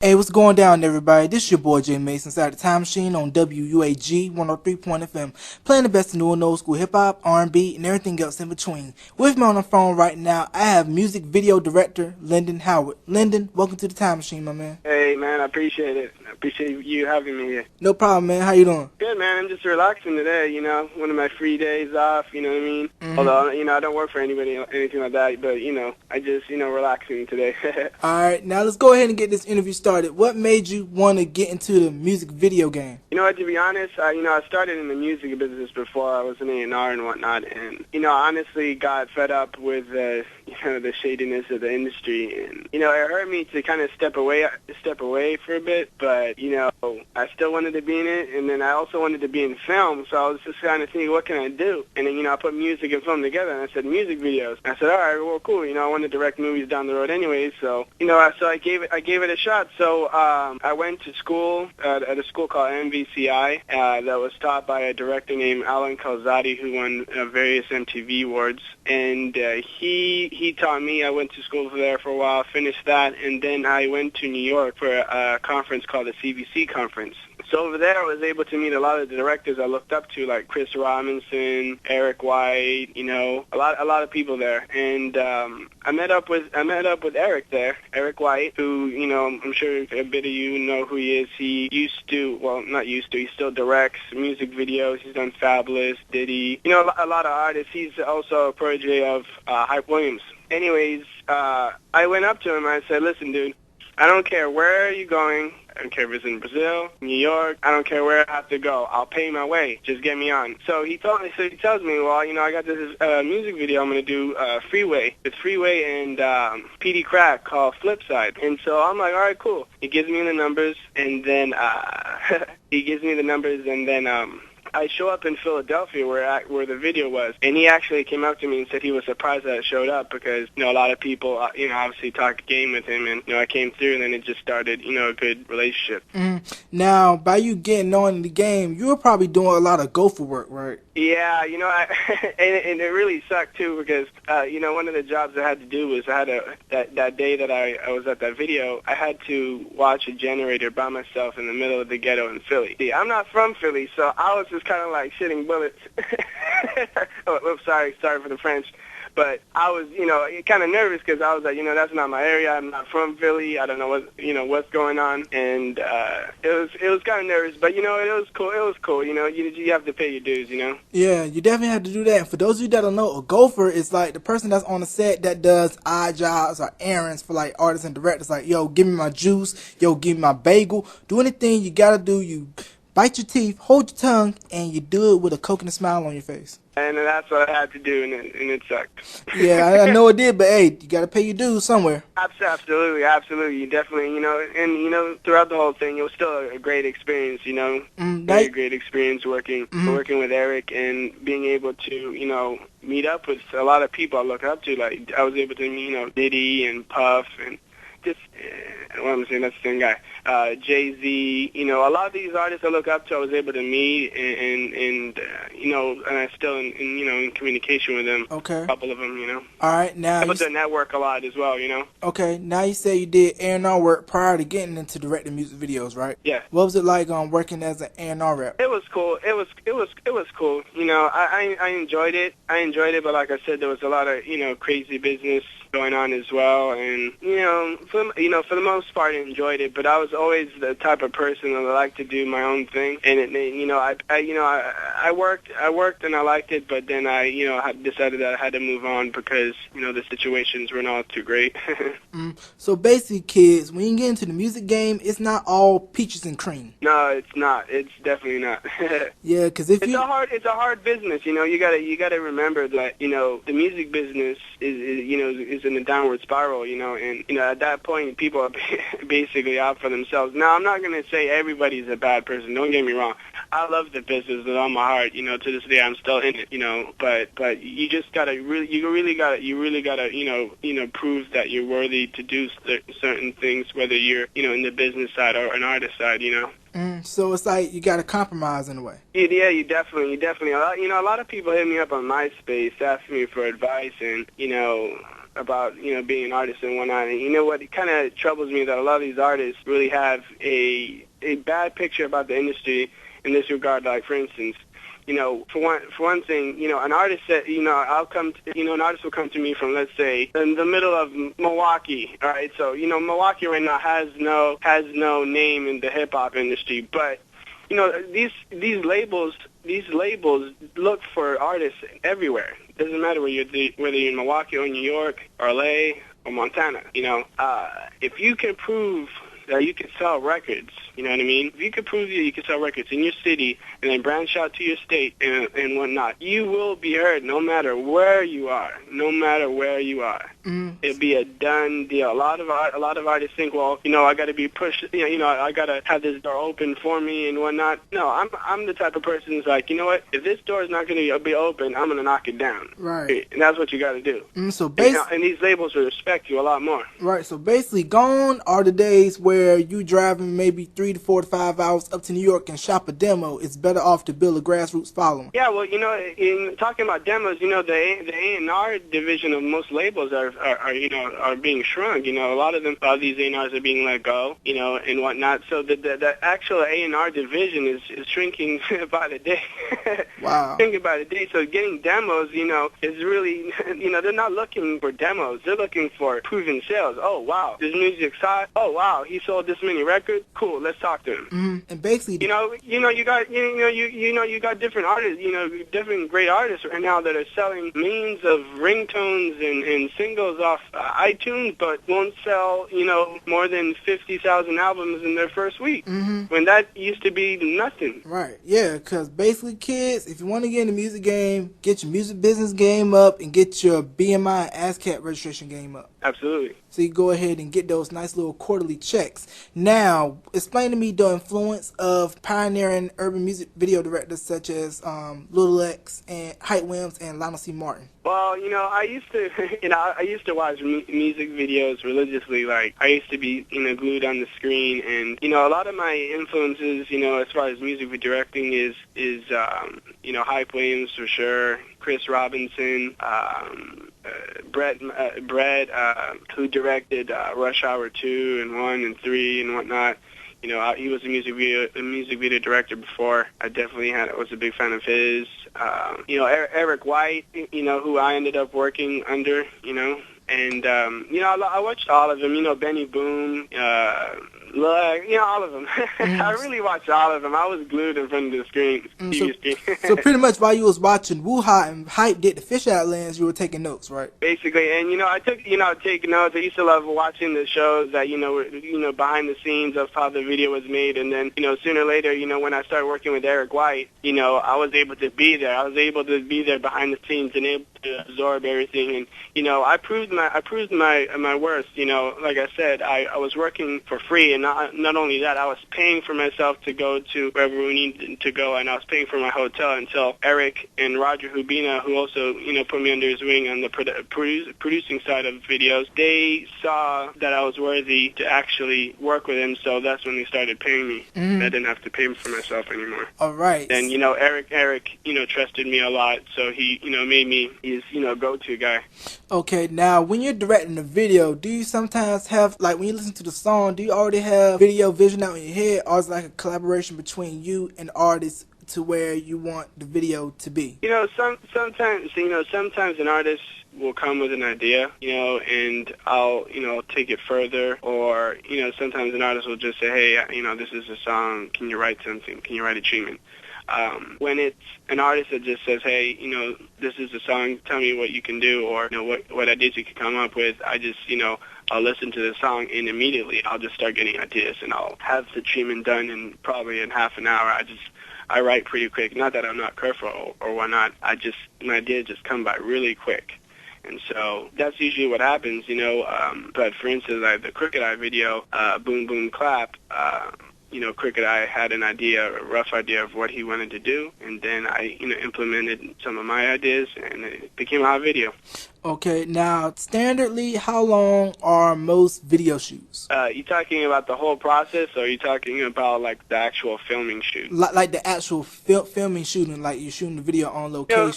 Hey, what's going down, everybody? This is your boy Jay Mason inside the Time Machine on WUAG 103.FM, playing the best of new and old school hip hop, R&B, and everything else in between. With me on the phone right now, I have music video director Lyndon Howard. Lyndon, welcome to the Time Machine, my man. Hey, man, I appreciate it. I appreciate you having me here. No problem, man. How you doing? Good, man. I'm just relaxing today, one of my free days off, you know what I mean? Although, I don't work for anybody, anything like that, but, I just, relaxing today. Alright, now let's go ahead and get this interview started. What made you want to get into the music video game? You know what, to be honest, I started in the music business before. I was an A&R and whatnot, and, I honestly got fed up with, the shadiness of the industry, and, it hurt me to kind of step away for a bit, but, I still wanted to be in it, and then I also wanted to be in film, so I was just kind of thinking, what can I do? And then, I put music and film together, and I said, music videos. I said, all right, well, cool, I want to direct movies down the road anyway, so, so I gave it a shot. So I went to school at a school called MVCI that was taught by a director named Alan Calzati, who won various MTV awards, and he taught me. I went to school there for a while, finished that, and then I went to New York for a conference called the CBC conference. So over there, I was able to meet a lot of the directors I looked up to, like Chris Robinson, Eric White, a lot of people there. And I met up with Eric there, Eric White, who, I'm sure a bit of you know who he is. He he still directs music videos. He's done Fabulous, Diddy, a lot of artists. He's also a protege of Hype Williams. Anyways, I went up to him and I said, listen, dude, I don't care where you're going. I don't care if it's in Brazil, New York. I don't care where I have to go. I'll pay my way. Just get me on. So he tells me, well, I got this music video I'm going to do, Freeway. It's Freeway and P.D. Crack called Flipside. And so I'm like, all right, cool. He gives me the numbers, and then I show up in Philadelphia where the video was, and he actually came up to me and said he was surprised that I showed up because, a lot of people, obviously talked game with him, and, I came through, and then it just started, a good relationship. Now, by you getting on in the game, you were probably doing a lot of gopher work, right? Yeah, and it really sucked, too, because, one of the jobs I had to do was that day that I was at that video, I had to watch a generator by myself in the middle of the ghetto in Philly. See, I'm not from Philly, so I was just kind of like shitting bullets. Sorry for the French. But I was, kind of nervous because I was like, that's not my area. I'm not from Philly. I don't know what's going on. And it was kind of nervous, but it was cool. It was cool. You have to pay your dues. Yeah, you definitely have to do that. And for those of you that don't know, a gopher is like the person that's on the set that does odd jobs or errands for like artists and directors. Like, yo, give me my juice. Yo, give me my bagel. Do anything you gotta do. You bite your teeth, hold your tongue, and you do it with a coconut smile on your face. And that's what I had to do, and it sucked. Yeah, I know it did, but hey, you gotta pay your dues somewhere. Absolutely. You definitely, and throughout the whole thing, it was still a great experience. Very great experience working with Eric and being able to, meet up with a lot of people I look up to. Like I was able to meet, Diddy and Puff and just, what I'm saying, that's the same guy. Jay-Z, a lot of these artists I look up to, I was able to meet, and I'm still in communication with them. Okay. A couple of them, All right, now. Able to network a lot as well, Okay, now you say you did A&R work prior to getting into directing music videos, right? Yeah. What was it like working as an A&R rep? It was cool. It was cool. I enjoyed it. But like I said, there was a lot of crazy business going on as well, and for the most part, I enjoyed it. But I was always the type of person that liked to do my own thing, and I worked and I liked it, but then I decided that I had to move on because the situations were not too great. So basically, kids, when you get into the music game, it's not all peaches and cream. No, it's not. It's definitely not. Yeah, because it's a hard business. You gotta remember that the music business is in a downward spiral. And at that point, people are basically out for themselves. Now, I'm not gonna say everybody's a bad person. Don't get me wrong. I love the business with all my heart. To this day, I'm still in it. But you just gotta really gotta prove that you're worthy to do certain things, whether you're in the business side or an artist side. So it's like you got to compromise in a way. Yeah, you definitely. A lot of people hit me up on MySpace asking me for advice, and about, being an artist and whatnot. And you know what? It kind of troubles me that a lot of these artists really have a bad picture about the industry in this regard. Like, for instance, for one thing, an artist that, an artist will come to me from, let's say, in the middle of Milwaukee, all right? So, Milwaukee right now has no name in the hip-hop industry, but, these labels look for artists everywhere. It doesn't matter whether you're in Milwaukee or New York or LA or Montana, if you can prove that you can sell records, you know what I mean? If you can prove that you can sell records in your city and then branch out to your state and whatnot, you will be heard no matter where you are. No matter where you are. It'll be a done deal. A lot of artists think, well, I got to be pushed, I got to have this door open for me and whatnot. No, I'm the type of person who's like, you know what? If this door is not going to be open, I'm going to knock it down. Right. And that's what you got to do. So basically, and these labels will respect you a lot more. Right. So basically, gone are the days where you driving maybe 3 to 4 to 5 hours up to New York and shop a demo. It's better off to build a grassroots following. Yeah, well, in talking about demos, the A&R division of most labels are being shrunk. A lot of these A&Rs are being let go, and whatnot. So the actual A&R division is shrinking by the day. Wow. Shrinking by the day. So getting demos, is really, they're not looking for demos. They're looking for proven sales. Oh, wow, this music's hot. Oh, wow, he sold this many records. Cool, let's talk to him. And basically, you got different artists, different great artists right now that are selling millions of ringtones and singles off iTunes, but won't sell, more than 50,000 albums in their first week. When that used to be nothing. Right. Yeah, because basically, kids, if you want to get in the music game, get your music business game up and get your BMI and ASCAP registration game up. Absolutely. So you go ahead and get those nice little quarterly checks. Now, explain to me the influence of pioneering urban music video directors such as Lil X and Hype Williams and Lionel C. Martin. Well, I used to, I used to watch music videos religiously. Like, I used to be, glued on the screen, and a lot of my influences, as far as music directing is Hype Williams for sure, Chris Robinson, Brett, who directed Rush Hour 2 and 1 and 3 and whatnot. He was a music video director before. I definitely was a big fan of his. Eric White, who I ended up working under, and I watched all of them. Benny Boom, all of them. I really watched all of them. I was glued in front of the screen. So pretty much while you was watching WUAG and Hype did the fisheye lens, you were taking notes, right? Basically, and I take notes. I used to love watching the shows that were behind the scenes of how the video was made, and then sooner or later, when I started working with Eric White, I was able to be there. I was able to be there behind the scenes and able to absorb everything, and I proved my worth. Like I said, I was working for free, and not only that, I was paying for myself to go to wherever we needed to go, and I was paying for my hotel until Eric and Roger Hubina, who also put me under his wing on the producing side of videos, they saw that I was worthy to actually work with him, so that's when they started paying me. I didn't have to pay for myself anymore. All right. And Eric trusted me a lot, so he made me his go-to guy. Okay, now when you're directing a video, do you sometimes have, like, when you listen to the song, do you already have video vision out in your head, or is it like a collaboration between you and artists to where you want the video to be? Sometimes an artist will come with an idea, and I'll, take it further, or, sometimes an artist will just say, hey, this is a song, can you write something, can you write a treatment? When it's an artist that just says, hey, this is a song, tell me what you can do, or what ideas you can come up with, I just, I'll listen to the song, and immediately I'll just start getting ideas, and I'll have the treatment done in probably in half an hour. I write pretty quick. Not that I'm not careful or whatnot. My ideas just come by really quick. And so that's usually what happens, but for instance, like the Crooked Eye video, Boom Boom Clap, Crooked Eye had an idea, a rough idea of what he wanted to do, and then I, implemented some of my ideas, and it became a hot video. Okay, now, standardly, how long are most video shoots? You talking about the whole process, or are you talking about, like, the actual filming shoot? Like the actual filming shooting, like you're shooting the video on location?